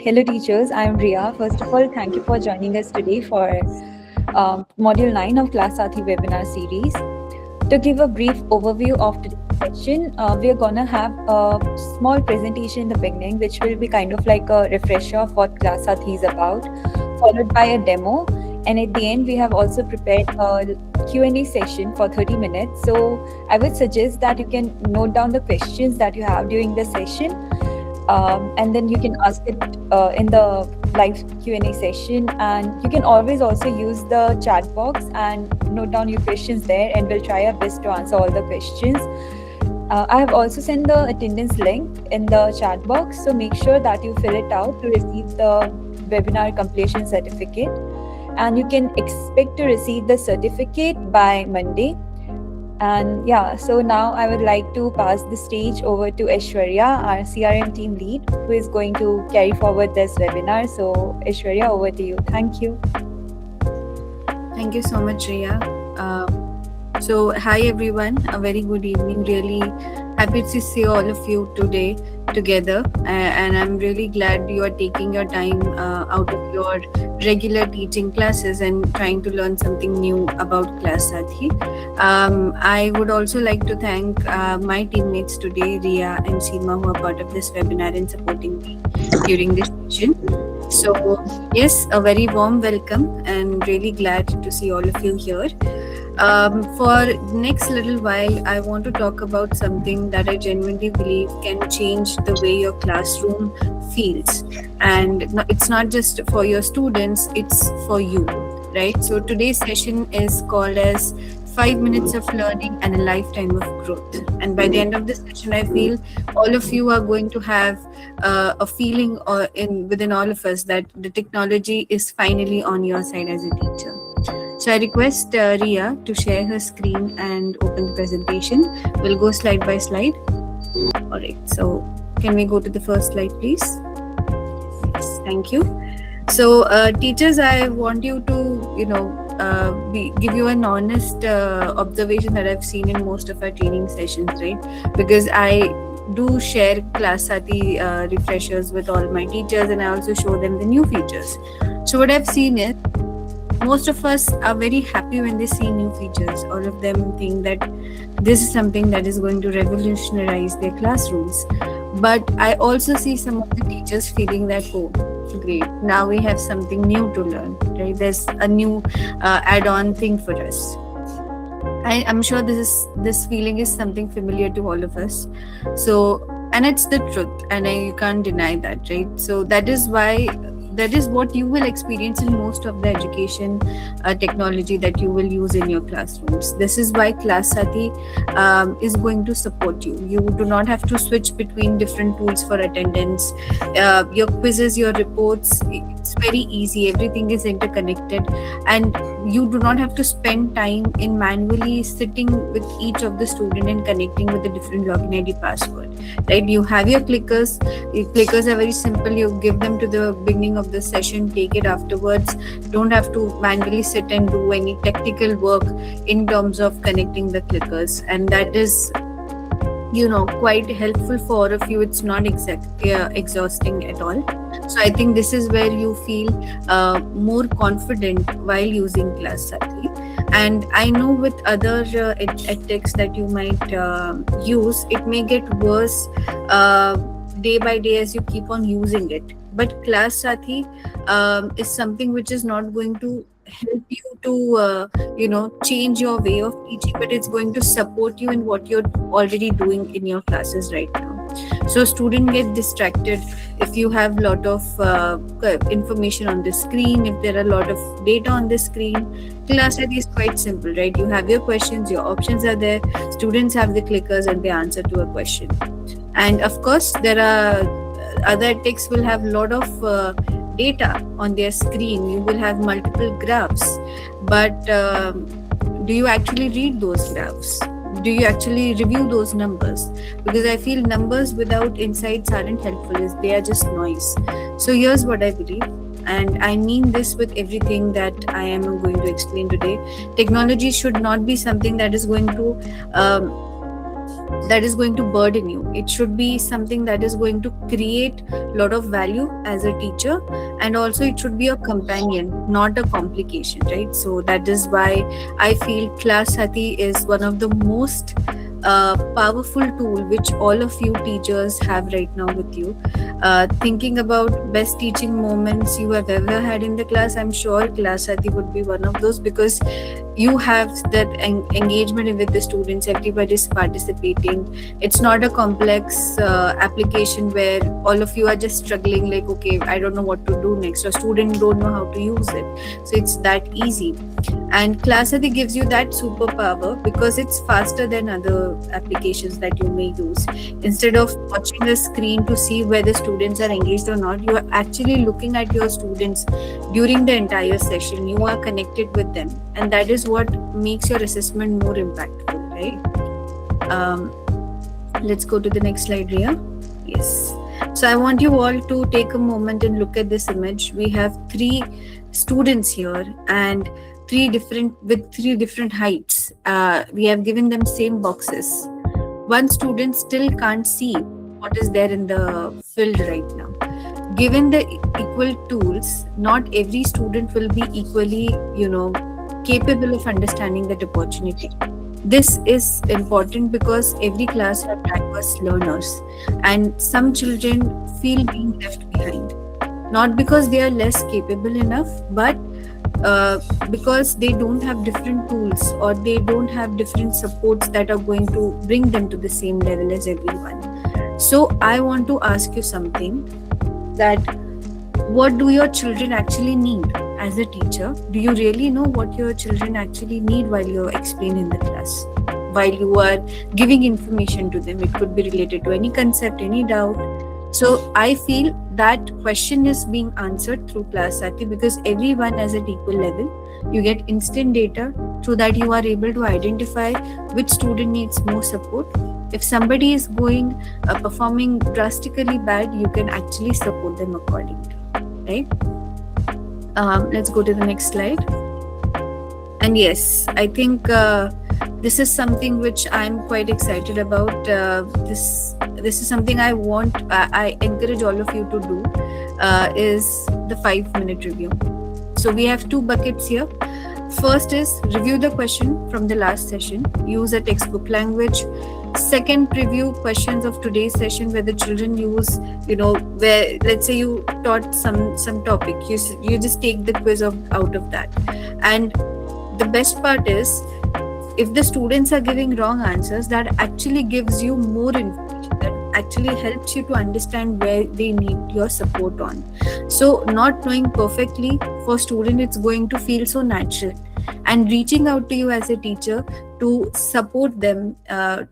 Hello, teachers. I'm Ria. First of all, thank you for joining us today for Module 9 of Class Sathi webinar series. To give a brief overview of today's session, we are going to have a small presentation in the beginning, which will be kind of like a refresher of what Class Sathi is about, followed by a demo. And at the end, we have also prepared a Q&A session for 30 minutes. So I would suggest that you can note down the questions that you have during the session, and then you can ask it in the live Q&A session, and you can always also use the chat box and note down your questions there, and we'll try our best to answer all the questions. I have also sent the attendance link in the chat box, so make sure that you fill it out to receive the webinar completion certificate, and you can expect to receive the certificate by Monday. And yeah, so now I would like to pass the stage over to Aishwarya, our CRM team lead, who is going to carry forward this webinar. So Aishwarya, over to you. Thank you. Thank you so much, Riya. So hi everyone, a very good evening. Really happy to see all of you today together, and I'm really glad you are taking your time out of your regular teaching classes and trying to learn something new about Class Sathi. I would also like to thank my teammates today, Riya and Seema, who are part of this webinar and supporting me during this session. So yes, a very warm welcome and really glad to see all of you here. For next little while, I want to talk about something that I genuinely believe can change the way your classroom feels. And it's not just for your students, it's for you, right? So today's session is called as 5 minutes of learning and a lifetime of growth. And by the end of this session, I feel all of you are going to have a feeling within all of us that the technology is finally on your side as a teacher. So I request Riya to share her screen and open the presentation. We'll go slide by slide. All right. So can we go to the first slide, please? Yes, thank you. So teachers, I want you to, give you an honest observation that I've seen in most of our training sessions, right? Because I do share Class Sathi refreshers with all my teachers, and I also show them the new features. So what I've seen is, most of us are very happy when they see new features. All of them think that this is something that is going to revolutionize their classrooms. But I also see some of the teachers feeling that, oh, great, now we have something new to learn, right? There's a new add-on thing for us. I'm sure this feeling is something familiar to all of us. So, and it's the truth, and you can't deny that, right? So that is what you will experience in most of the education technology that you will use in your classrooms. This is why Class Sathi is going to support you. You do not have to switch between different tools for attendance. Your quizzes, your reports, it's very easy. Everything is interconnected, and you do not have to spend time in manually sitting with each of the student and connecting with the different login ID password, right? You have your clickers. Your clickers are very simple. You give them to the beginning of the session, take it afterwards. Don't have to manually sit and do any technical work in terms of connecting the clickers, and that is quite helpful for all of you. It's not exhausting at all. So I think this is where you feel more confident while using Class Sathi. And I know with other edtechs that you might use, it may get worse day by day as you keep on using it. But Class Sathi is something which is not going to help you to change your way of teaching, but it's going to support you in what you're already doing in your classes right now. So student get distracted if you have a lot of information on the screen, if there are a lot of data on the screen. Class Sathi is quite simple, right? You have your questions, your options are there, students have the clickers and they answer to a question. And of course there are other texts will have a lot of data on their screen. You will have multiple graphs, but do you actually read those graphs? Do you actually review those numbers? Because I feel numbers without insights aren't helpful. They are just noise. So here's what I believe, and I mean this with everything that I am going to explain today. Technology should not be something that is going to that is going to burden you. It should be something that is going to create a lot of value as a teacher, and also it should be a companion, not a complication, right? So that is why I feel Class Sati is one of the most powerful tool which all of you teachers have right now with you. Thinking about best teaching moments you have ever had in the class, I'm sure Class Sati would be one of those, because you have that engagement with the students, everybody is participating. It's not a complex application where all of you are just struggling like, okay, I don't know what to do next, or student don't know how to use it. So it's that easy. And Class Sati gives you that superpower because it's faster than other applications that you may use. Instead of watching the screen to see whether students are engaged or not, you are actually looking at your students during the entire session. You are connected with them, and that is what makes your assessment more impactful, right? Let's go to the next slide, Ria. Yes. So I want you all to take a moment and look at this image. We have 3 students here, and three different heights. We have given them same boxes. One student still can't see what is there in the field right now. Given the equal tools, not every student will be equally, capable of understanding that opportunity. This is important because every class has diverse learners, and some children feel being left behind. Not because they are less capable enough, but because they don't have different tools, or they don't have different supports that are going to bring them to the same level as everyone. So I want to ask you something, that what do your children actually need as a teacher? Do you really know what your children actually need while you're explaining the class, while you are giving information to them? It could be related to any concept, any doubt. So I feel that question is being answered through Class Sati, because everyone is at equal level. You get instant data, so that you are able to identify which student needs more support. If somebody is performing drastically bad, you can actually support them accordingly, right? Let's go to the next slide. And yes, I think this is something which I'm quite excited about. This is something I encourage all of you to do, is the 5-minute review. So we have 2 buckets here. First is review the question from the last session, use a textbook language. Second, preview questions of today's session where the children use, where let's say you taught some topic, you just take the quiz out of that. And the best part is, if the students are giving wrong answers, that actually gives you more information, that actually helps you to understand where they need your support on. So not knowing perfectly, for student, it's going to feel so natural, and reaching out to you as a teacher to support them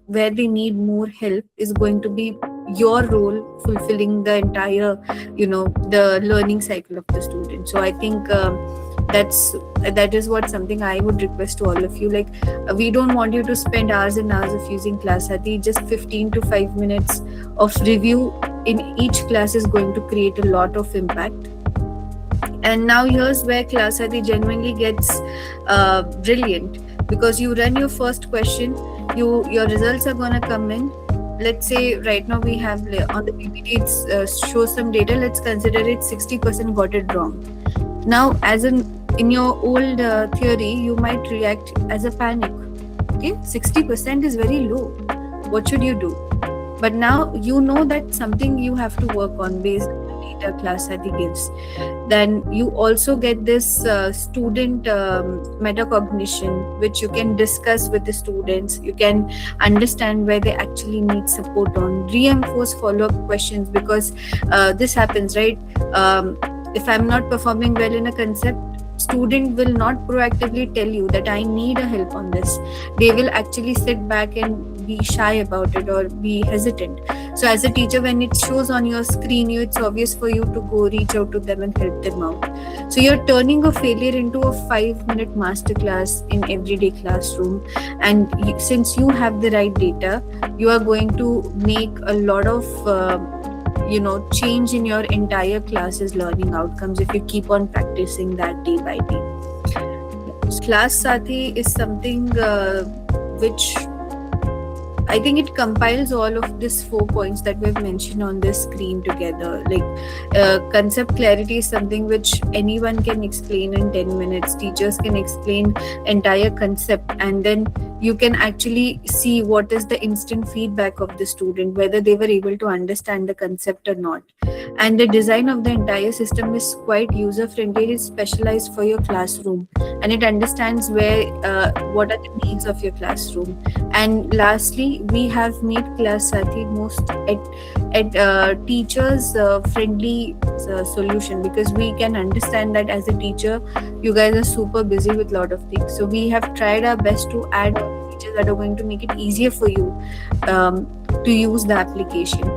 where they need more help is going to be your role, fulfilling the entire the learning cycle of the student. So I think that is what something I would request to all of you. Like, we don't want you to spend hours and hours of using Class Sati. Just 15 to 5 minutes of review in each class is going to create a lot of impact. And now here's where Class Sati genuinely gets brilliant, because you run your first question, your results are gonna come in. Let's say right now we have on the PPT, it shows some data. Let's consider it 60% got it wrong. Now, in your old theory, you might react as a panic. Okay, 60% is very low. What should you do? But now you know that something you have to work on based on the data Class Sati gives. Then you also get this student metacognition, which you can discuss with the students. You can understand where they actually need support on. Reinforce follow-up questions, because this happens, right? If I'm not performing well in a concept, student will not proactively tell you that I need a help on this. They will actually sit back and be shy about it or be hesitant. So as a teacher, when it shows on your screen, it's obvious for you to go reach out to them and help them out. So you're turning a failure into a 5-minute masterclass in everyday classroom. And since you have the right data, you are going to make a lot of change in your entire class's learning outcomes if you keep on practicing that day by day. Class Sati is something which I think it compiles all of these 4 points that we've mentioned on this screen together. Like concept clarity is something which anyone can explain in 10 minutes. Teachers can explain entire concept, and then you can actually see what is the instant feedback of the student, whether they were able to understand the concept or not. And the design of the entire system is quite user friendly. It is specialized for your classroom, and it understands what are the needs of your classroom. And lastly, we have made Class Sathi most at teachers friendly solution, because we can understand that as a teacher you guys are super busy with a lot of things. So we have tried our best to add features that are going to make it easier for you to use the application.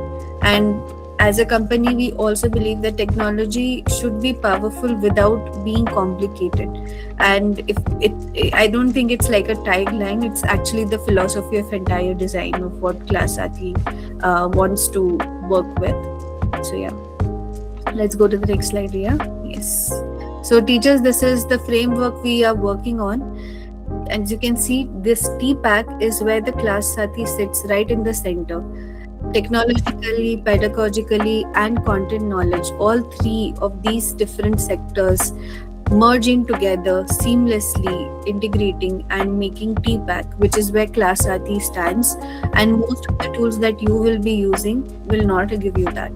And as a company, we also believe that technology should be powerful without being complicated. And I don't think it's like a tagline. It's actually the philosophy of entire design of what Class Sathi wants to work with. So yeah, let's go to the next slide, Ria. Yes. So teachers, this is the framework we are working on. As you can see, this TPAC is where the Class Sathi sits right in the center. Technologically, pedagogically, and content knowledge, all three of these different sectors merging together seamlessly, integrating and making TPAC, which is where Class Sathi stands. And most of the tools that you will be using will not give you that.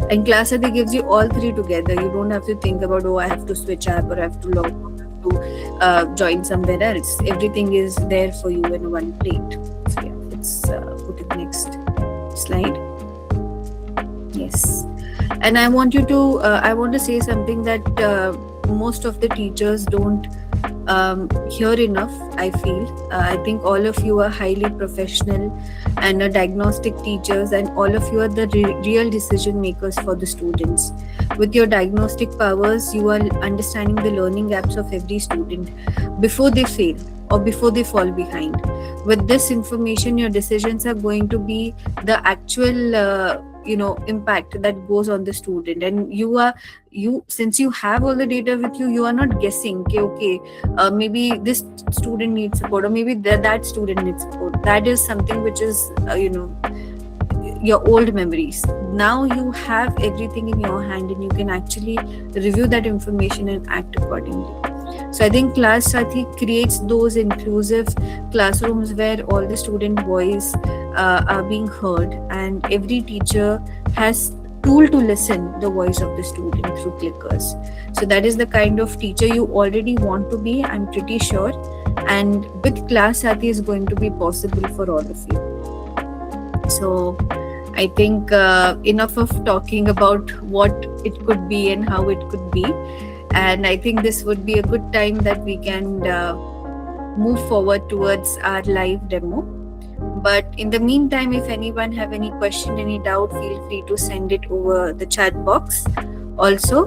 And Class Sathi gives you all three together. You don't have to think about, oh, I have to switch app, or I have to log on, to join somewhere else. Everything is there for you in one plate. So yeah, let's go to the next slide. Yes. And I want to say something that most of the teachers don't hear enough, I feel. I think all of you are highly professional and are diagnostic teachers, and all of you are the real decision makers for the students. With your diagnostic powers, you are understanding the learning gaps of every student before they fail or before they fall behind. With this information, your decisions are going to be the actual impact that goes on the student. And since you have all the data with you, you are not guessing, okay, maybe this student needs support, or maybe that student needs support. That is something which is your old memories. Now you have everything in your hand, and you can actually review that information and act accordingly. So I think Class Sathi creates those inclusive classrooms where all the student voice are being heard, and every teacher has tool to listen the voice of the student through clickers. So that is the kind of teacher you already want to be, I'm pretty sure. And with Class Sathi is going to be possible for all of you. So I think enough of talking about what it could be and how it could be. And I think this would be a good time that we can move forward towards our live demo. But in the meantime, if anyone have any question, any doubt, feel free to send it over the chat box. Also,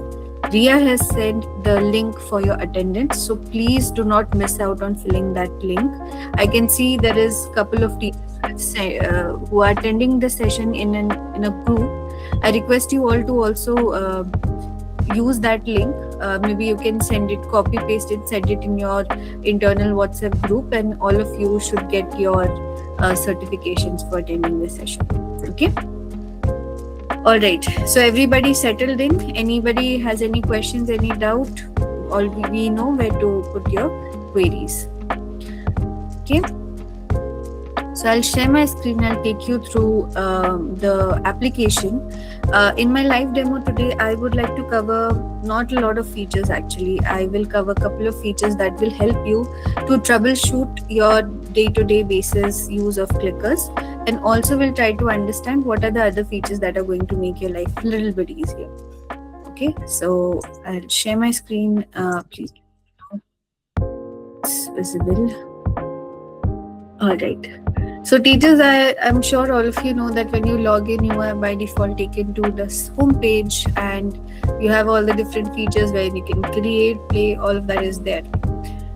Ria has sent the link for your attendance, so please do not miss out on filling that link. I can see there is a couple of teachers who are attending the session in a group. I request you all to also use that link. Maybe you can send it, copy paste it, send it in your internal WhatsApp group, and all of you should get your certifications for attending the session. Okay. All right. So everybody settled in. Anybody has any questions, any doubt? All we know where to put your queries. Okay. So I'll share my screen. I'll take you through the application. In my live demo today, I would like to cover not a lot of features actually. I will cover a couple of features that will help you to troubleshoot your day-to-day basis use of clickers, and also will try to understand what are the other features that are going to make your life a little bit easier. Okay, so I'll share my screen. Please, it's visible. All right. So teachers, I'm sure all of you know that when you log in, you are by default taken to this home page, and you have all the different features where you can create, play, all of that is there.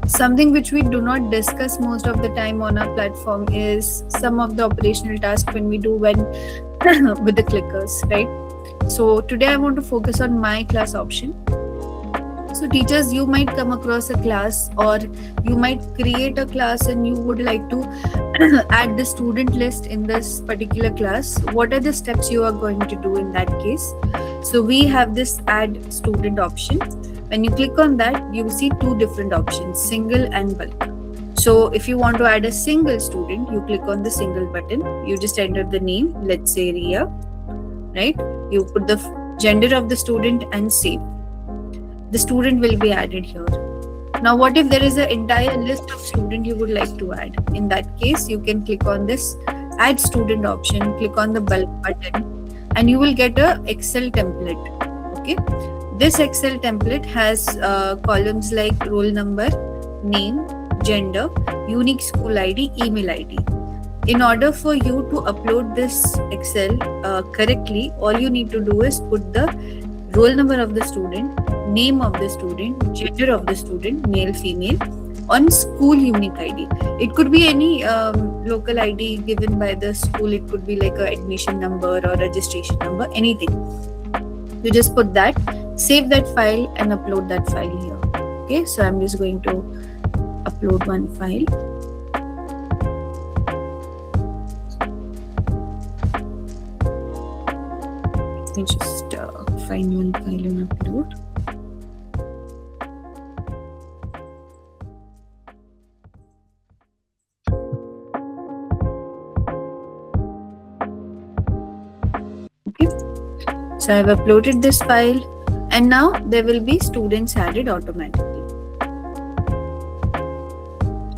Something which we do not discuss most of the time on our platform is some of the operational tasks when we do with the clickers, right? So today I want to focus on my class option. So teachers, you might come across a class, or you might create a class and you would like to add the student list in this particular class. What are the steps you are going to do in that case? So we have this add student option. When you click on that, you see two different options, single and bulk. So if you want to add a single student, you click on the single button. You just enter the name, let's say Ria, right? You put the gender of the student and save. The student will be added here. Now, what if there is an entire list of students you would like to add? In that case, you can click on this add student option, click on the bulk button, and you will get a Excel template. Okay. This Excel template has columns like roll number, name, gender, unique school ID, email ID. In order for you to upload this Excel correctly, all you need to do is put the roll number of the student, name of the student, gender of the student, male, female, on school unique ID. It could be any local ID given by the school. It could be like a admission number or registration number, anything. You just put that, save that file and upload that file here. Okay, so I'm just going to upload one file. Let me just find one file and upload. Okay, so I've uploaded this file, and now there will be students added automatically.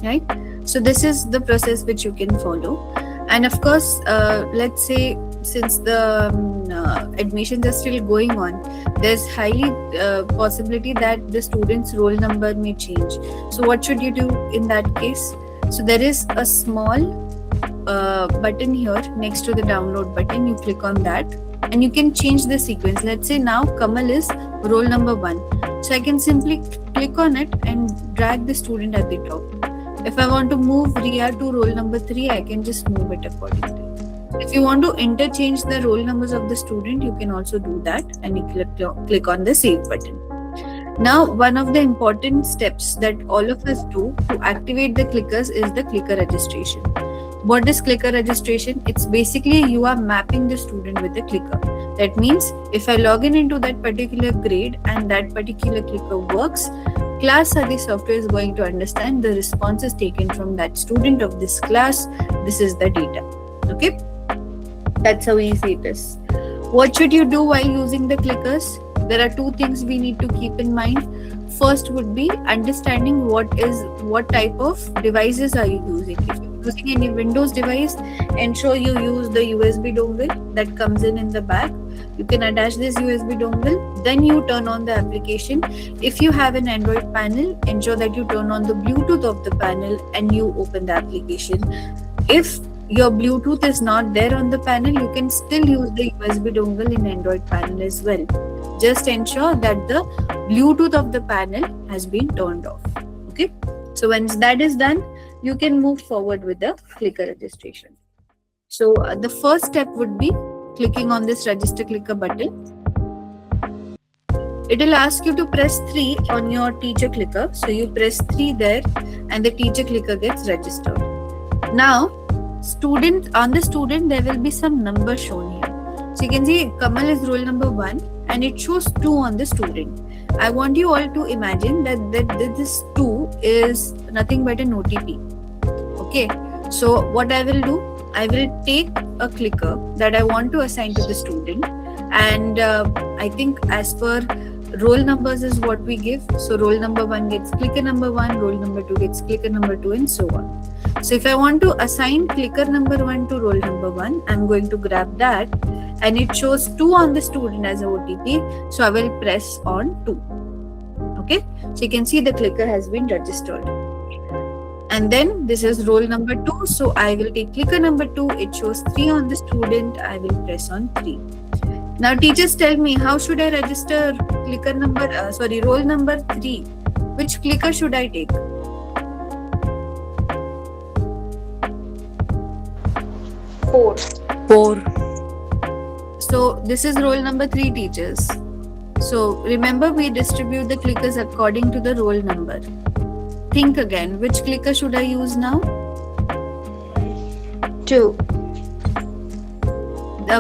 Right? So this is the process which you can follow. And of course, let's say since the admissions are still going on, there's highly possibility that the student's roll number may change. So what should you do in that case? So there is a small button here next to the download button. You click on that and you can change the sequence. Let's say now Kamal is roll number 1. So I can simply click on it and drag the student at the top. If I want to move Ria to roll number 3, I can just move it accordingly. If you want to interchange the roll numbers of the student, you can also do that, and you click on the save button. Now, one of the important steps that all of us do to activate the clickers is the clicker registration. What is clicker registration? It's basically you are mapping the student with the clicker. That means if I log in into that particular grade and that particular clicker works, Class Adi software is going to understand the responses taken from that student of this class. This is the data. Okay, that's how easy it is. What should you do while using the clickers? There are two things we need to keep in mind. First would be understanding what type of devices are you using. If you're using any Windows device, ensure you use the USB dongle that comes in the back. You can attach this USB dongle, then you turn on the application. If you have an Android panel, ensure that you turn on the Bluetooth of the panel and you open the application. If your Bluetooth is not there on the panel, you can still use the USB dongle in Android panel as well. Just ensure that the Bluetooth of the panel has been turned off. Okay, so once that is done, you can move forward with the clicker registration. So the first step would be clicking on this register clicker button. It will ask you to press 3 on your teacher clicker. So you press 3 there and the teacher clicker gets registered. Now, on the student, there will be some number shown here. So you can see Kamal is roll number 1 and it shows 2 on the student. I want you all to imagine that this 2 is nothing but an OTP. Okay, so what I will do, I will take a clicker that I want to assign to the student, and I think as per roll numbers is what we give. So roll number 1 gets clicker number 1, roll number 2 gets clicker number 2, and so on. So if I want to assign clicker number 1 to roll number 1, I'm going to grab that, and it shows 2 on the student as a OTP. So I will press on 2. Okay, so you can see the clicker has been registered. And then this is roll number 2. So I will take clicker number 2. It shows 3 on the student. I will press on 3. Now teachers tell me, how should I register clicker number, roll number 3? Which clicker should I take? 4. So this is roll number 3, teachers. So remember, we distribute the clickers according to the roll number. Think again, which clicker should I use now? 2.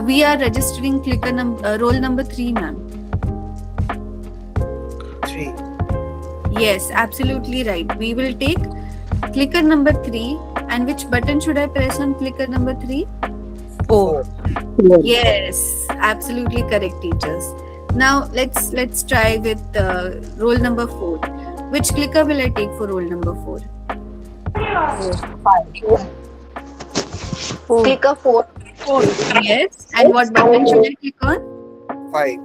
We are registering clicker roll number 3, ma'am. 3. Yes, absolutely right. We will take clicker number 3, and which button should I press on clicker number 3? 4. Yes, absolutely correct, teachers. Now let's try with roll number 4. Which clicker will I take for roll number 4? 4. Clicker 4. Yes. And what button should I click on? 5.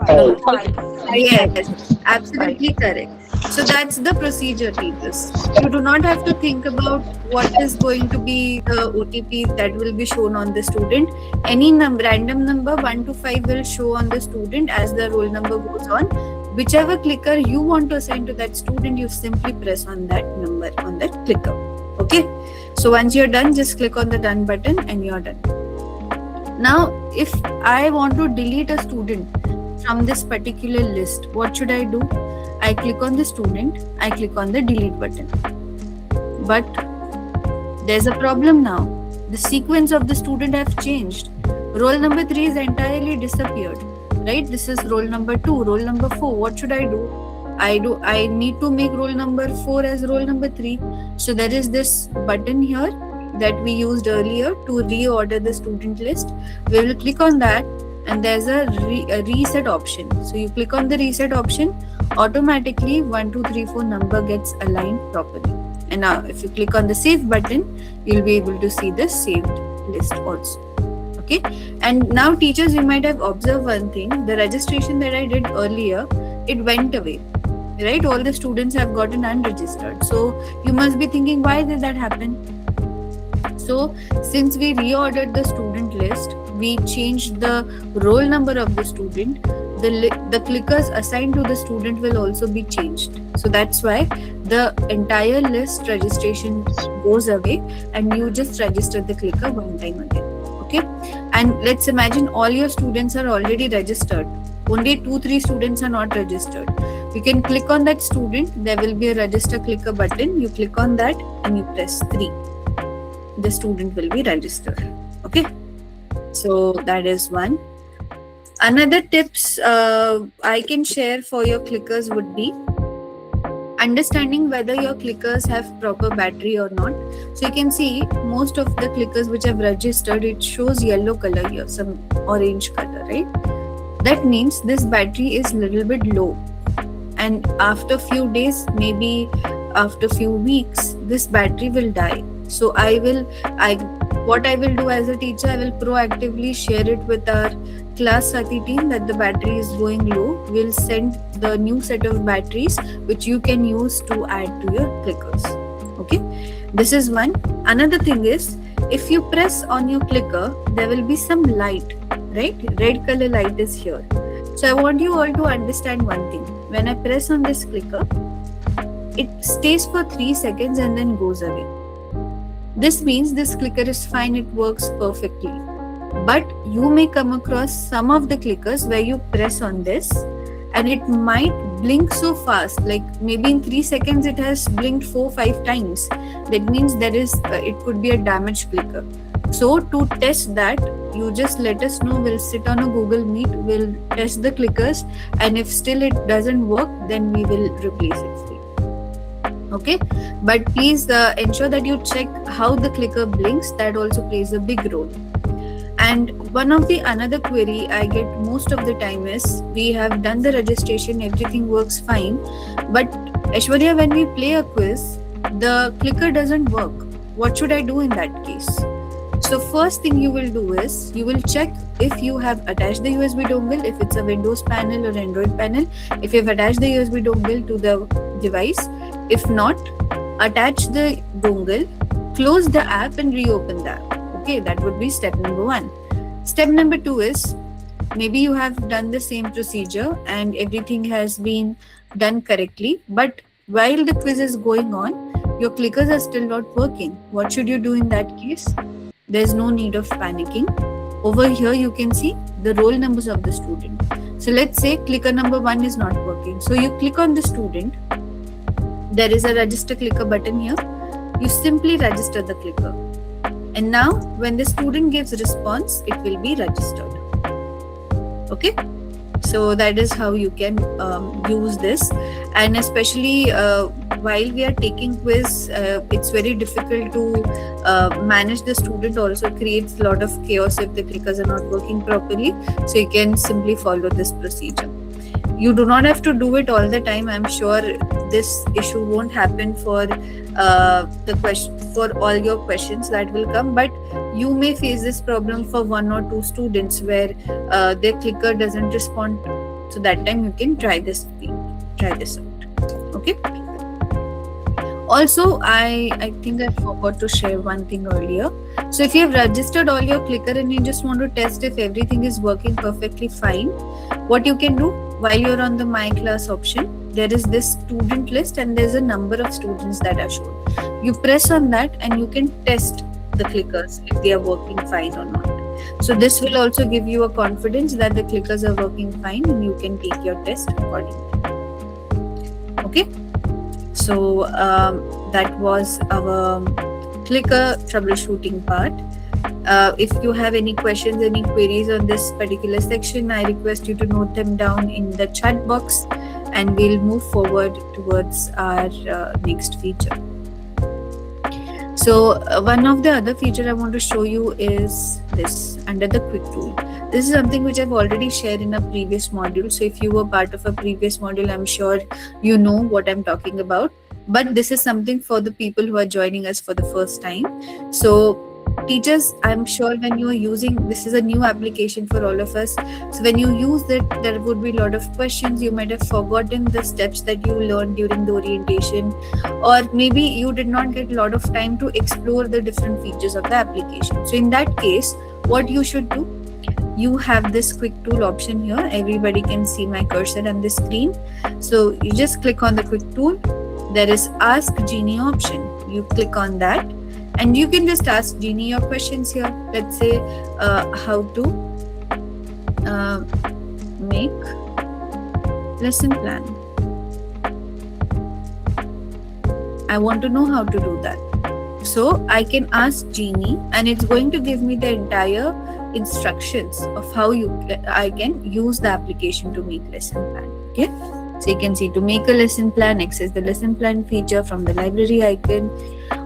5. Yes, absolutely correct. So that's the procedure, teachers. You do not have to think about what is going to be the OTP that will be shown on the student. Any random number 1 to 5 will show on the student as the roll number goes on. Whichever clicker you want to assign to that student, you simply press on that number on that clicker. Okay. So once you're done, just click on the done button and you're done. Now, if I want to delete a student from this particular list, what should I do? I click on the student, I click on the delete button. But there's a problem now. The sequence of the student have changed. Roll number 3 is entirely disappeared. Right? This is roll number 2, roll number 4. What should I do? I need to make roll number 4 as roll number 3. So there is this button here that we used earlier to reorder the student list. We will click on that, and there's a reset option. So you click on the reset option, automatically 1, 2, 3, 4 number gets aligned properly. And now if you click on the save button, you'll be able to see the saved list also. Okay. And now, teachers, you might have observed one thing. The registration that I did earlier, it went away. Right? All the students have gotten unregistered. So you must be thinking, why did that happen? So since we reordered the student list, we changed the roll number of the student, the clickers assigned to the student will also be changed. So that's why the entire list registration goes away and you just register the clicker one time again. Okay. And let's imagine all your students are already registered. Only 2-3 students are not registered. You can click on that student. There will be a register clicker button. You click on that and you press 3. The student will be registered. Okay. So that is one. Another tips I can share for your clickers would be understanding whether your clickers have proper battery or not. So you can see most of the clickers which have registered, it shows yellow color here, some orange color, right? That means this battery is little bit low, and after few days, maybe after few weeks, this battery will die. So what I will do as a teacher, I will proactively share it with our class Sati team that the battery is going low. We'll send the new set of batteries which you can use to add to your clickers. Okay, this is one. Another thing is, if you press on your clicker, there will be some light, right? Red color light is here. So I want you all to understand one thing. When I press on this clicker, it stays for 3 seconds and then goes away. This means this clicker is fine, it works perfectly. But you may come across some of the clickers where you press on this and it might blink so fast, like maybe in 3 seconds it has blinked 4-5 times. That means there is it could be a damaged clicker. So to test that, you just let us know. We'll sit on a Google Meet, we'll test the clickers, and if still it doesn't work, then we will replace it for you. Okay, but please ensure that you check how the clicker blinks. That also plays a big role. And one of the another query I get most of the time is, we have done the registration, everything works fine, but Aishwarya, when we play a quiz, the clicker doesn't work. What should I do in that case? So first thing you will do is, you will check if you have attached the USB dongle, if it's a Windows panel or Android panel, if you have attached the USB dongle to the device. If not, attach the dongle, close the app and reopen the app. Okay, that would be step number 1. Step number 2 is, maybe you have done the same procedure and everything has been done correctly, but while the quiz is going on, your clickers are still not working. What should you do in that case? There's no need of panicking. over here you can see the roll numbers of the student. So let's say clicker number 1 is not working. So you click on the student. There is a register clicker button here. You simply register the clicker. And now when the student gives response, it will be registered. Okay. So that is how you can use this. And especially while we are taking quiz, it's very difficult to manage the student. Also creates a lot of chaos if the clickers are not working properly. So you can simply follow this procedure. You do not have to do it all the time. I'm sure this issue won't happen for the question for all your questions that will come, but you may face this problem for 1 or 2 students where their clicker doesn't respond. So that time you can try this out. Okay. Also, I think I forgot to share one thing earlier. So if you have registered all your clicker and you just want to test if everything is working perfectly fine, what you can do while you're on the My Class option, there is this student list and there's a number of students that are shown. You press on that and you can test the clickers if they are working fine or not. So this will also give you a confidence that the clickers are working fine and you can take your test accordingly. Okay. So that was our clicker troubleshooting part. If you have any questions, any queries on this particular section, I request you to note them down in the chat box and we'll move forward towards our next feature. So one of the other feature I want to show you is this under the quick tool. This is something which I've already shared in a previous module. So if you were part of a previous module, I'm sure you know what I'm talking about. But this is something for the people who are joining us for the first time. So teachers, I'm sure when you are using, this is a new application for all of us. So when you use it, there would be a lot of questions. You might have forgotten the steps that you learned during the orientation, or maybe you did not get a lot of time to explore the different features of the application. So in that case, what you should do, you have this quick tool option here. Everybody can see my cursor on the screen. So you just click on the quick tool. There is Ask Genie option. You click on that and you can just ask Genie your questions here. Let's say how to make lesson plan. I want to know how to do that. So I can ask Genie and it's going to give me the entire instructions of how I can use the application to make lesson plan. Okay. So you can see to make a lesson plan, access the lesson plan feature from the library icon.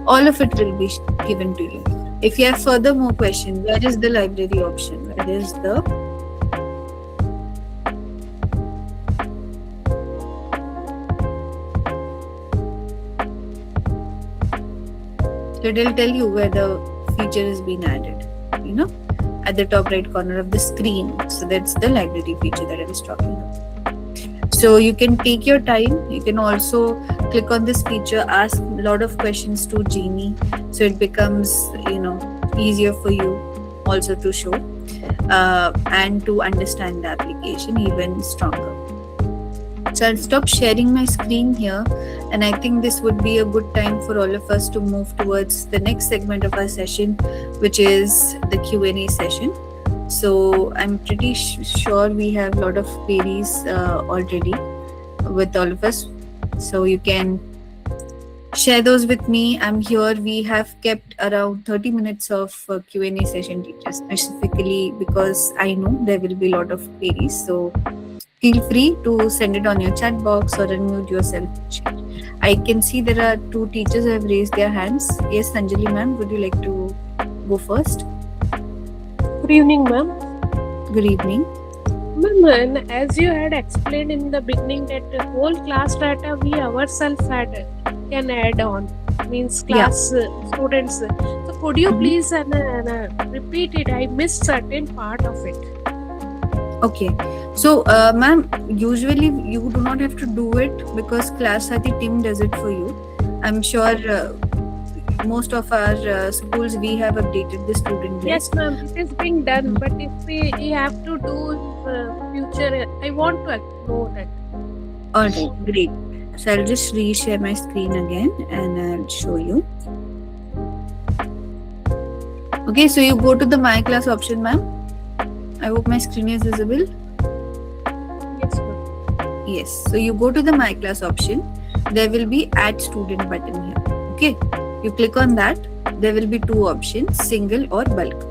All of it will be given to you. If you have further more questions, where is the library option? Where is the so it will tell you where the feature has been added, at the top right corner of the screen. So that's the library feature that I was talking about. So you can take your time. You can also click on this feature, ask a lot of questions to Genie. So it becomes, easier for you also to show and to understand the application even stronger. So I'll stop sharing my screen here. And I think this would be a good time for all of us to move towards the next segment of our session, which is the Q&A session. So I'm pretty sure we have a lot of queries already with all of us. So you can share those with me. I'm here. We have kept around 30 minutes of Q&A session, teachers, specifically because I know there will be a lot of queries. So feel free to send it on your chat box or unmute yourself. I can see there are 2 teachers who have raised their hands. Yes, Sanjali ma'am, would you like to go first? Good evening, ma'am. Good evening. Ma'am, as you had explained in the beginning that the whole class data we ourselves can add on, means class students. So could you please repeat it? I missed certain part of it. Okay. So, ma'am, usually you do not have to do it because Class Sathi team does it for you. I'm sure most of our schools we have updated the student list. Yes, ma'am, it is being done. But if we have to do future, I want to know that. Alright, great. So I'll just reshare my screen again and I'll show you. Okay, so you go to the My Class option, ma'am. I hope my screen is visible. Yes, ma'am. Yes. So you go to the My Class option. There will be Add Student button here. Okay. You click on that. There will be two options, single or bulk.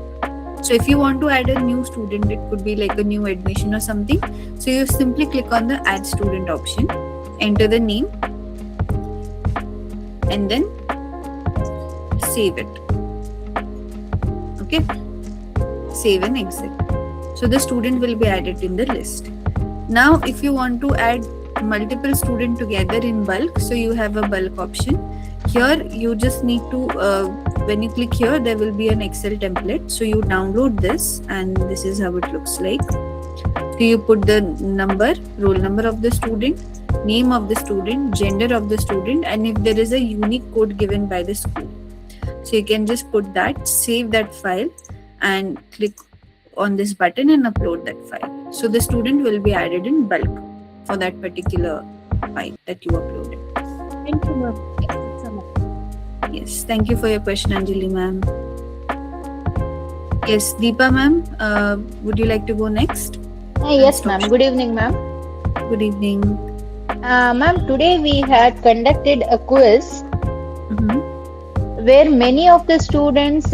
So if you want to add a new student, it could be like a new admission or something. So you simply click on the Add Student option, enter the name, and then save it. Okay. Save and exit. So the student will be added in the list. Now if you want to add multiple students together in bulk, so you have a bulk option. Here you just need to when you click here, there will be an Excel template. So you download this, and this is how it looks like. So you put the number, roll number of the student, name of the student, gender of the student, and if there is a unique code given by the school. So you can just put that, save that file, and click on this button and upload that file. So the student will be added in bulk for that particular file that you uploaded. Thank you, ma'am. That's a lot. Yes, thank you for your question, Anjali ma'am. Yes, Deepa ma'am, would you like to go next? Yes, ma'am. Good evening, ma'am. Good evening. Ma'am, today we had conducted a quiz Mhm. where many of the students,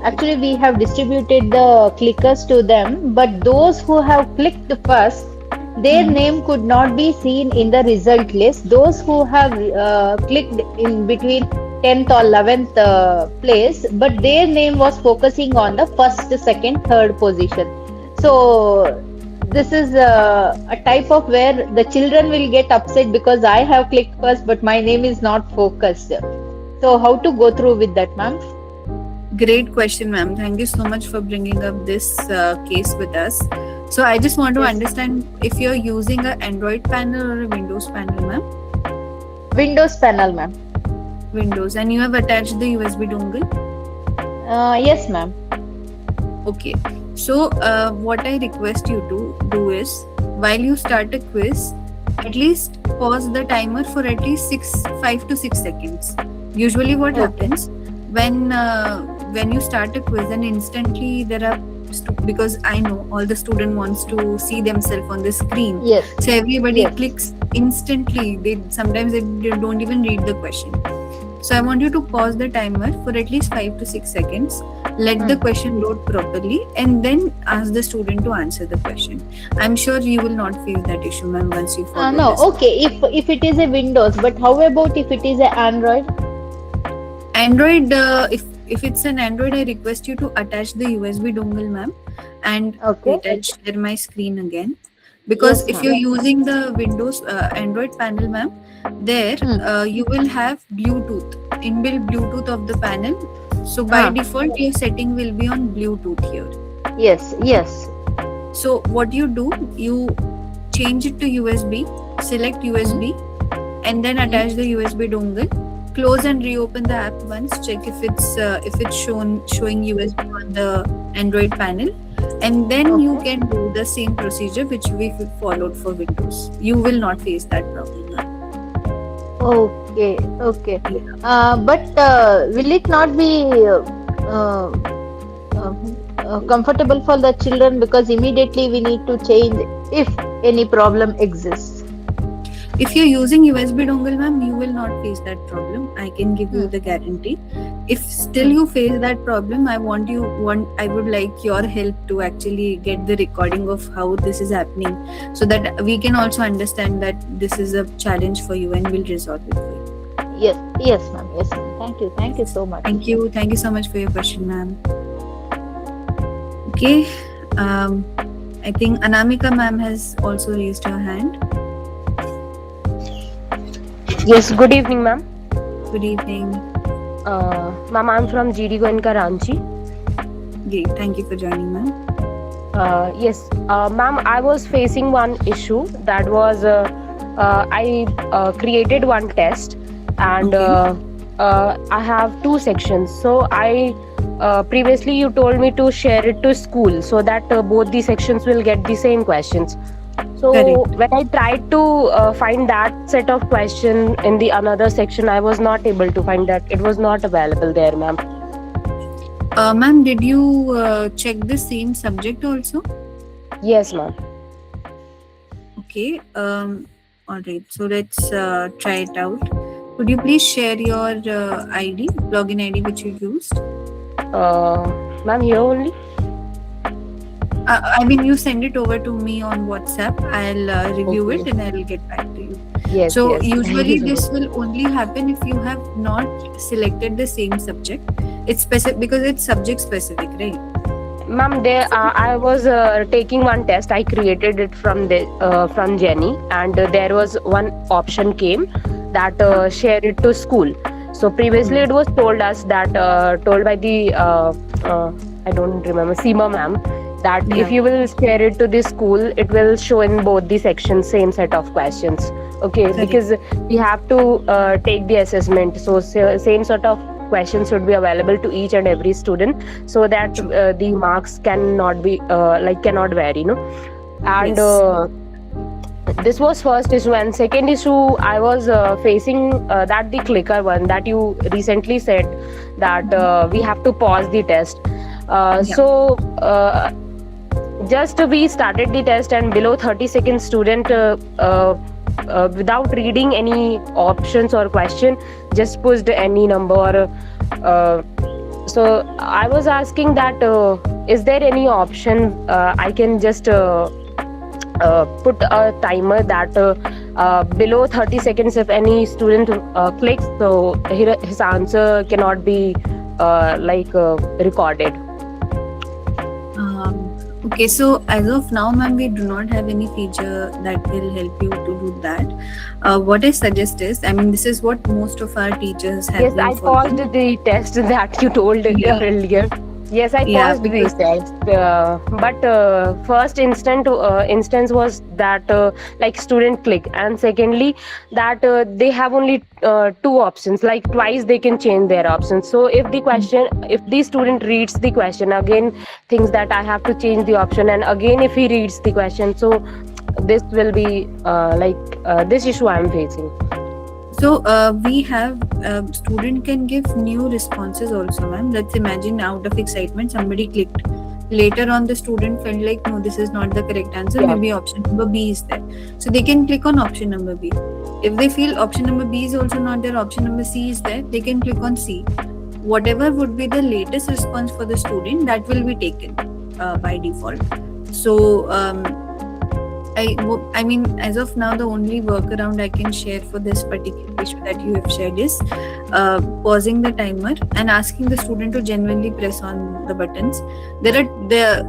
actually, we have distributed the clickers to them, but those who have clicked first, their name could not be seen in the result list. Those who have clicked in between 10th or 11th place, but their name was focusing on the first, second, third position. So this is a type of where the children will get upset because I have clicked first, but my name is not focused. So how to go through with that, ma'am? Great question, ma'am. Thank you so much for bringing up this case with us. So I just want to Yes. understand if you're using an Android panel or a Windows panel, ma'am. Windows panel, ma'am. Windows, and you have attached the USB dongle. Yes, ma'am. Okay. So what I request you to do is, while you start a quiz, at least pause the timer for at least 5 to 6 seconds. Usually what Okay. happens when you start a quiz and instantly there are because I know all the student wants to see themselves on the screen. Yes. So everybody Yes. clicks instantly. Sometimes they don't even read the question. So I want you to pause the timer for at least 5 to 6 seconds. Let the question load properly, and then ask the student to answer the question. I'm sure you will not face that issue, ma'am, once you follow No, this. okay. If it is a Windows, but how about if it is a Android? Android, if it's an Android, I request you to attach the USB dongle, ma'am, and Okay. wait, I'll share my screen again. Because Yes, if ma'am. you're using the Windows Android panel, ma'am, there you will have Bluetooth, inbuilt Bluetooth of the panel. So by default, your setting will be on Bluetooth here. Yes, yes. So what you do, you change it to USB, select USB, and then attach the USB dongle. Close and reopen the app once. Check if it's showing USB on the Android panel, and then you can do the same procedure which we followed for Windows. You will not face that problem now. Okay, okay. But will it not be comfortable for the children, because immediately we need to change if any problem exists? If you're using USB dongle, ma'am, you will not face that problem. I can give you the guarantee. If still you face that problem, I would like your help to actually get the recording of how this is happening, so that we can also understand that this is a challenge for you and we'll resolve it for you. Yes, yes, ma'am. Yes, ma'am. Thank you so much. Thank you so much for your question, ma'am. Okay, I think Anamika ma'am has also raised her hand. Yes, good evening, ma'am. Good evening. Ma'am, I'm from GD Goenka, Ranchi. Great, thank you for joining, ma'am. Yes, ma'am, I was facing one issue. That was I created one test, and I have two sections. So I previously you told me to share it to school so that both the sections will get the same questions. So Correct. when I tried to find that set of question in the another section, I was not able to find that. It was not available there, ma'am. Ma'am, did you check the same subject also? Yes, ma'am. Okay. All right. So let's try it out. Could you please share your ID, login ID which you used? Ma'am, here only. I mean, you send it over to me on WhatsApp. I'll review Okay. it and I'll get back to you. Yes. So yes. usually this will only happen if you have not selected the same subject. It's specific because it's subject specific, right? Ma'am, there I was taking one test. I created it from Jenny, and there was one option came that share it to school. So previously it was told us that told by the I don't remember Seema ma'am that Yeah. if you will share it to the school, it will show in both the sections same set of questions. Okay, Correct. because we have to take the assessment, so same sort of questions should be available to each and every student, so that the marks cannot be cannot vary, no. And Yes. this was first issue, and second issue I was facing that the clicker one that you recently said that we have to pause the test. So just we started the test, and below 30 seconds student without reading any options or question just pushed any number. So I was asking that is there any option I can just put a timer that below 30 seconds if any student clicks, so his answer cannot be recorded. Okay, so as of now, ma'am, we do not have any feature that will help you to do that. What I suggest is, I mean, this is what most of our teachers have Yes, been I following. paused the test that you told Yeah. earlier. Yes, I Yeah, paused the test. But first instance was that like student click, and secondly that they have only two options. Like twice they can change their options. So if the student reads the question again, thinks that I have to change the option, and again if he reads the question, so this will be this issue I am facing. So we have student can give new responses also, ma'am. Let's imagine out of excitement somebody clicked. Later on, the student felt like no, this is not the correct answer. Yeah. Maybe option number B is there. So they can click on option number B. If they feel option number B is also not there, option number C is there, they can click on C. Whatever would be the latest response for the student, that will be taken by default. So I mean, as of now, the only workaround I can share for this particular issue that you have shared is pausing the timer and asking the student to genuinely press on the buttons.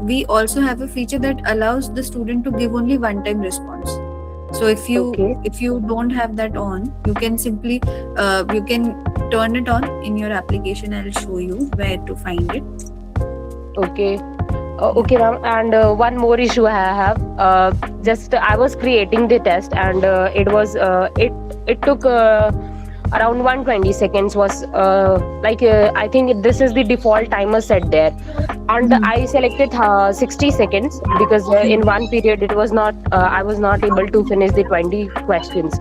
We also have a feature that allows the student to give only one-time response. So if you don't have that on, you can simply you can turn it on in your application. I'll show you where to find it. Okay. Okay, ma'am. And one more issue I have. Just I was creating the test, and it took around 120 seconds. Was I think this is the default timer set there, and I selected 60 seconds because in one period it was not. I was not able to finish the 20 questions.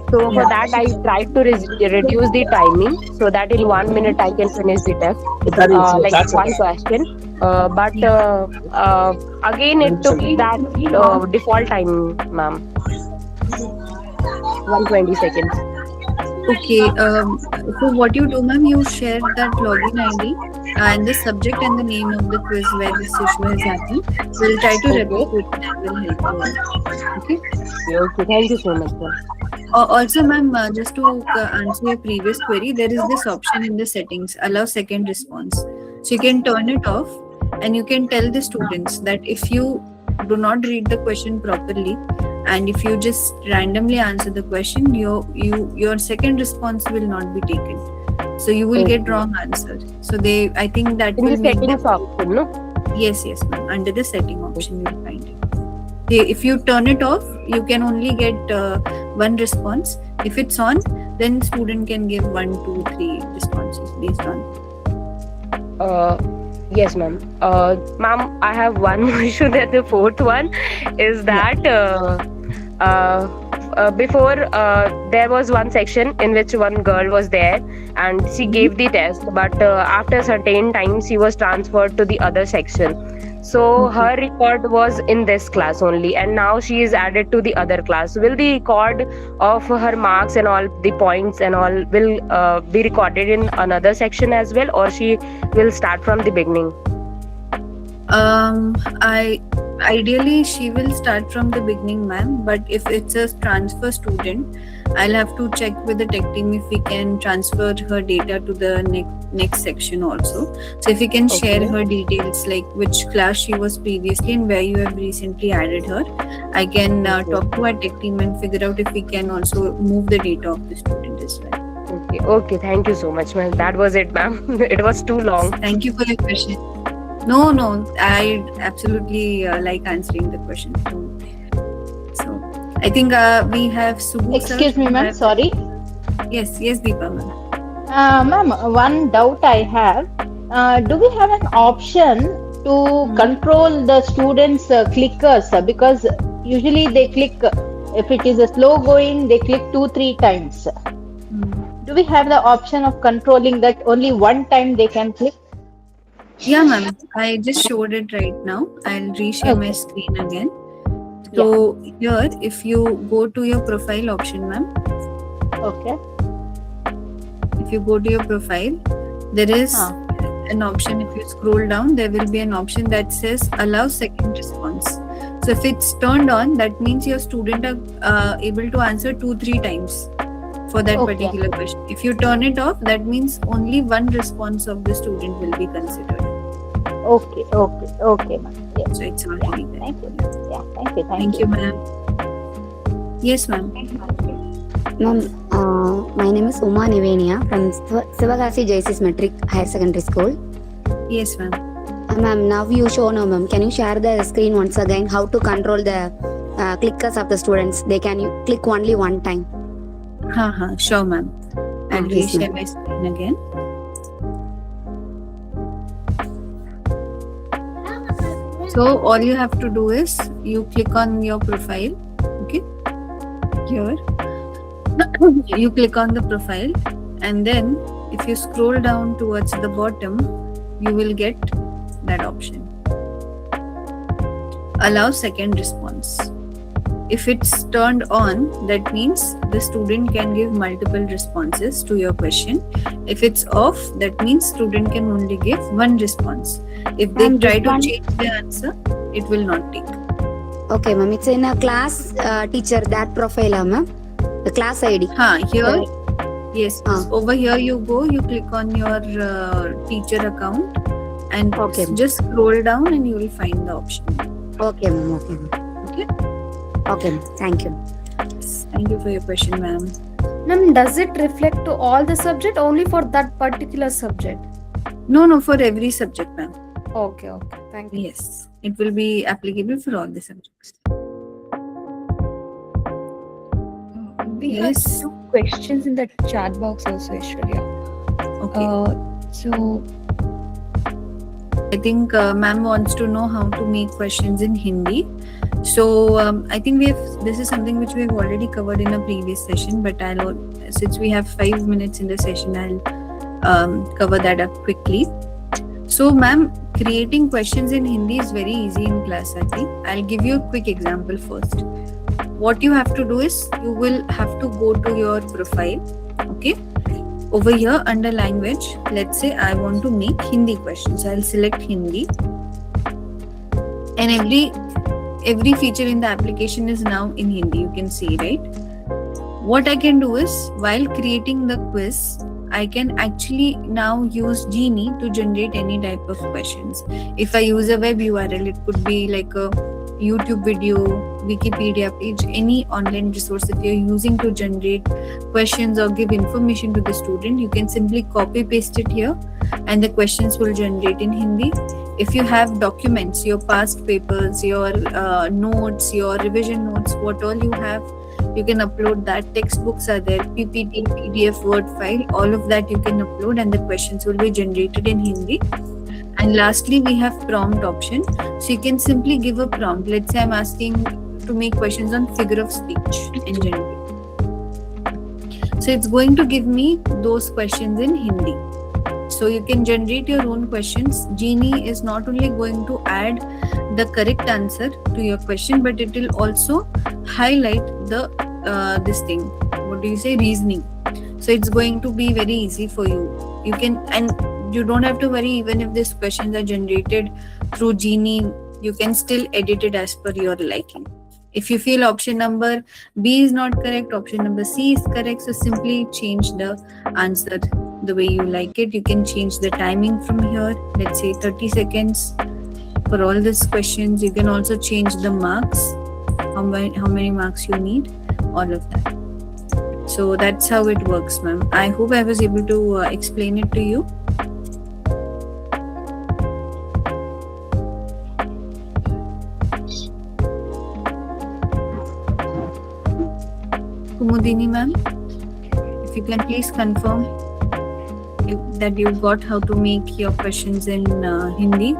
So for that I tried to reduce the timing so that in 1 minute I can finish the test, like one question. But again it took that default time, ma'am. 120 seconds. Okay. So what you do, ma'am, you share that login ID and the subject and the name of the quiz where this issue has happened. We'll try to replicate it and will help you out. Okay. Okay, thank you so much, ma'am. Also, ma'am, just to answer your previous query, there is this option in the settings, allow second response. So you can turn it off, and you can tell the students that if you do not read the question properly, and if you just randomly answer the question, your second response will not be taken. So you will get wrong answer. So I think that In will the make them. settings option, no? Yes, ma'am. Under the setting option, you'll find it. If you turn it off, you can only get one response. If it's on, then student can give 1, 2, 3 responses based on. Yes, ma'am. Ma'am, I have one more issue. That the fourth one is that before there was one section in which one girl was there and she gave the test, but after certain time she was transferred to the other section. So her record was in this class only, and now she is added to the other class. Will the record of her marks and all the points and all will be recorded in another section as well, or she will start from the beginning? Ideally she will start from the beginning, ma'am, but if it's a transfer student, I'll have to check with the tech team if we can transfer her data to the next section also. So if you can share her details, like which class she was previously and where you have recently added her, I can talk to our tech team and figure out if we can also move the data of the student as well. Okay, thank you so much, ma'am. That was it, ma'am. It was too long. Thank you for your question. No, I absolutely like answering the question too. So I think we have Subbu. Excuse me, ma'am. Sorry. Yes, Deepa, ma'am. Ma'am, one doubt I have. Do we have an option to control the students' clickers? Because usually they click, if it is a slow going, they click 2-3 times. Do we have the option of controlling that only one time they can click? Yeah, ma'am. I just showed it right now. I'll reshare my screen again. So here, if you go to your profile option, ma'am. Okay. If you go to your profile, there is an option. If you scroll down, there will be an option that says allow second response. So if it's turned on, that means your student are able to answer 2-3 times for that particular question. If you turn it off, that means only one response of the student will be considered. Okay, ma'am. Yes. So it's already there. Thank you. Yeah, Thank you, ma'am. Yes, ma'am. Ma'am, my name is Uma Nivenia from Sivagasi JCS Metric Higher Secondary School. Yes, ma'am. Ma'am, now you show now, ma'am. Can you share the screen once again? How to control the clickers of the students? They can you click only one time. Sure, ma'am. I'll Yes, reshare ma'am. my screen again. So all you have to do is you click on your profile. Okay. Here. You click on the profile, and then if you scroll down towards the bottom, you will get that option. Allow second response. If it's turned on, that means the student can give multiple responses to your question. If it's off, that means student can only give one response. If they And try this to one- change the answer, it will not take. Okay, ma'am. It's in a class teacher that profile, ma'am. The class ID. Here, yes. Ah. Over here you go, you click on your teacher account and Okay. just scroll down and you will find the option. Okay, ma'am. Okay, ma'am. Okay. Okay, ma'am. Thank you. Thank you for your question, ma'am. Ma'am, does it reflect to all the subject only for that particular subject? No, for every subject, ma'am. Okay, thank you. Yes, it will be applicable for all the subjects. We Yes. have 2 questions in the chat box also, Aishwarya. Okay. So I think ma'am wants to know how to make questions in Hindi. So I think this is something which we've already covered in a previous session, but since we have 5 minutes in the session, I'll cover that up quickly. So ma'am, creating questions in Hindi is very easy in class, I think. I'll give you a quick example first. What you have to do is you will have to go to your profile. Okay. Over here under language, let's say I want to make Hindi questions. I'll select Hindi. And every feature in the application is now in Hindi. You can see, right? What I can do is while creating the quiz, I can actually now use Genie to generate any type of questions. If I use a web URL, it could be like a YouTube video, Wikipedia page, any online resource that you're using to generate questions or give information to the student, you can simply copy paste it here and the questions will generate in Hindi. If you have documents, your past papers, your notes, your revision notes, what all you have, you can upload that. Textbooks are there, PPT, PDF, Word file, all of that you can upload and the questions will be generated in Hindi. And lastly, we have prompt option. So you can simply give a prompt. Let's say I'm asking to make questions on figure of speech in general. So it's going to give me those questions in Hindi. So you can generate your own questions. Genie is not only going to add the correct answer to your question, but it will also highlight the this thing. What do you say? Reasoning. So it's going to be very easy for you. You can, and you don't have to worry even if these questions are generated through Genie. You can still edit it as per your liking. If you feel option number B is not correct, option number C is correct, so simply change the answer the way you like it. You can change the timing from here, let's say 30 seconds for all these questions. You can also change the marks, how many marks you need, all of that. So that's how it works, ma'am. I hope I was able to explain it to you. Kumudini ma'am, if you can please confirm that you got how to make your questions in Hindi.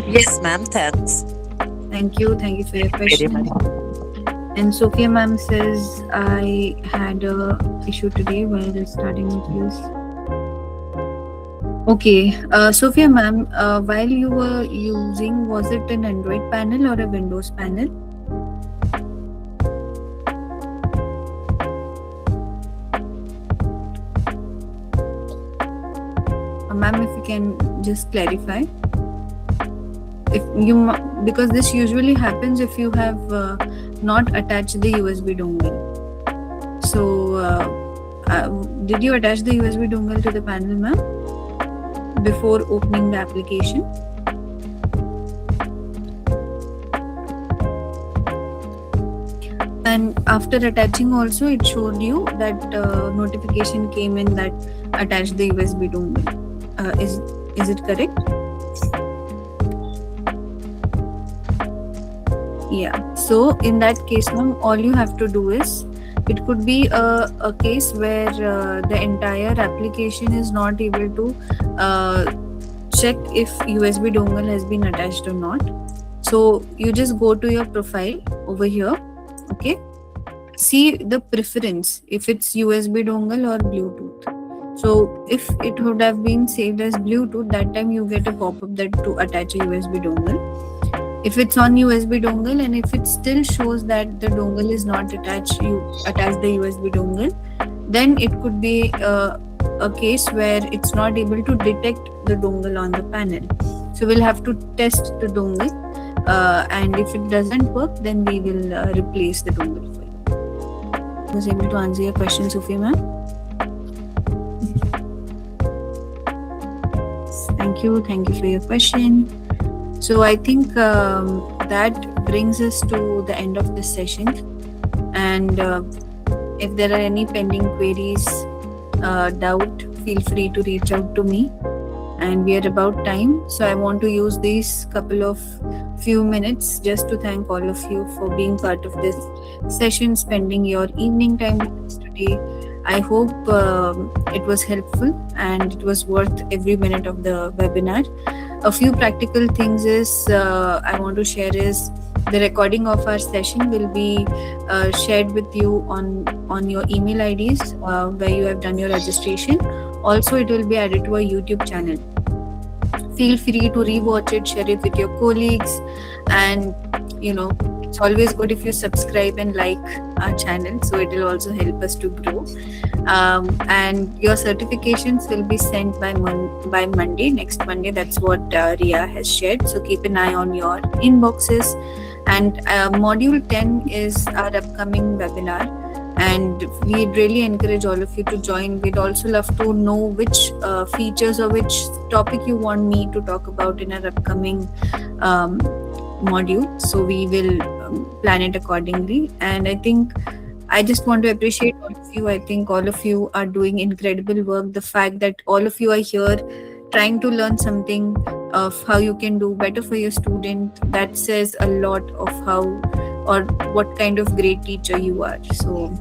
Yes, ma'am. Thanks. Thank you for your Very question. much. And Sophia ma'am says, I had a issue today while starting with this. Okay, Sophia ma'am, while you were using, was it an Android panel or a Windows panel? Ma'am, if you can just clarify. If you, because this usually happens if you have not attached the USB dongle. So, did you attach the USB dongle to the panel, ma'am, before opening the application? And after attaching also, it showed you that notification came in that attach the USB dongle. Is it correct? Yeah. So in that case, ma'am, all you have to do is, it could be a case where the entire application is not able to check if USB dongle has been attached or not. So you just go to your profile over here. Okay. See the preference if it's USB dongle or Bluetooth. So if it would have been saved as Bluetooth, that time you get a pop-up that to attach a USB dongle. If it's on USB dongle and if it still shows that the dongle is not attached, you attach the USB dongle, then it could be a case where it's not able to detect the dongle on the panel. So we'll have to test the dongle, and if it doesn't work, then we will replace the dongle for you. I was able to answer your question, Sophie ma'am. Thank you for your question. So I think that brings us to the end of this session. And if there are any pending queries, doubt, feel free to reach out to me. And we are about time, so I want to use these few minutes just to thank all of you for being part of this session, spending your evening time with us today. I hope it was helpful and it was worth every minute of the webinar. A few practical things I want to share is the recording of our session will be shared with you on your email IDs where you have done your registration. Also, it will be added to our YouTube channel. Feel free to rewatch it, share it with your colleagues, and it's always good if you subscribe and like our channel, so it will also help us to grow. And your certifications will be sent by Monday, next Monday. That's what Ria has shared. So keep an eye on your inboxes. And Module 10 is our upcoming webinar. And we really encourage all of you to join. We'd also love to know which features or which topic you want me to talk about in our upcoming module. So we will plan it accordingly. And I think I just want to appreciate all of you. I think all of you are doing incredible work. The fact that all of you are here trying to learn something of how you can do better for your student, that says a lot of how or what kind of great teacher you are. So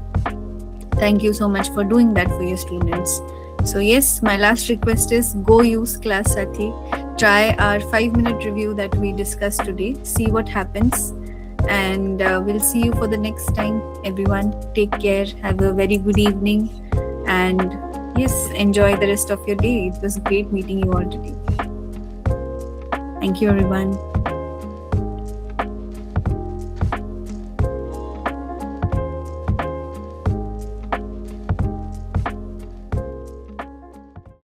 thank you so much for doing that for your students. So yes, my last request is go use ClassSathi. Try our 5-minute review that we discussed today. See what happens. and we'll see you for the next time. Everyone, take care. Have a very good evening, and yes, enjoy the rest of your day. It was great meeting you all today. Thank you, everyone.